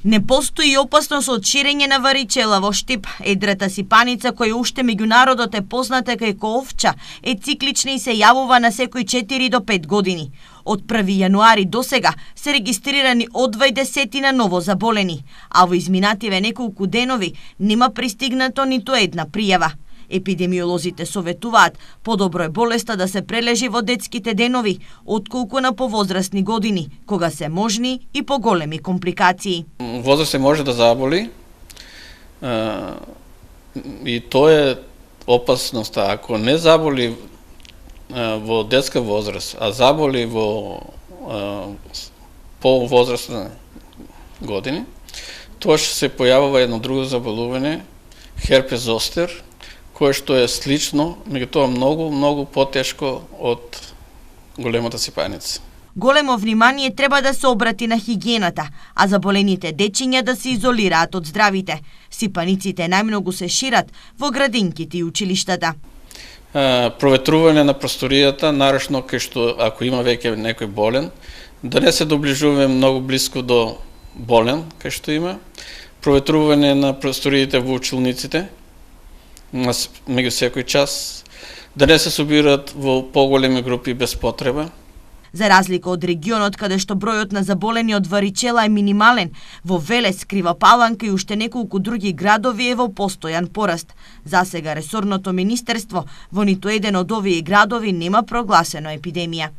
Не постои опасност од ширење на варичела во Штип. Едрата сипаница, која уште меѓу народот е позната како овча, е циклична и се јавува на секои 4 до 5 години. Од 1 јануари до сега се регистрирани од 20 ново заболени, а во изминативе неколку денови нема пристигнато ниту една пријава. Епидемиолозите советуваат подобро е болеста да се прележи во детските денови, отколку на повозрастни години, кога се можни и поголеми компликации. Возраст може да заболи и тоа е опасноста. Ако не заболи во детска возраст, а заболи во повозрастни години, тоа ќе се појавува едно друго заболување, херпес зостер, кое што е слично, меѓутоа многу потешко од големата сипаница. Големо внимание треба да се обрати на хигиената, а заболените дечиња да се изолираат од здравите. Сипаниците најмногу се шират во градинките и училиштата. Проветрување на просторијата, нарешно кај што ако има веќе некој болен, да не се доближуваме многу блиску до болен кај што има. Проветрување на просториите во училниците, меѓу секој час, да не се собират во поголеми групи без потреба. За разлика од регионот каде што бројот на заболени од варичела е минимален, во Велес, Крива Паланка и уште неколку други градови е во постојан пораст. Засега ресорното министерство во ниту еден од овие градови нема прогласено епидемија.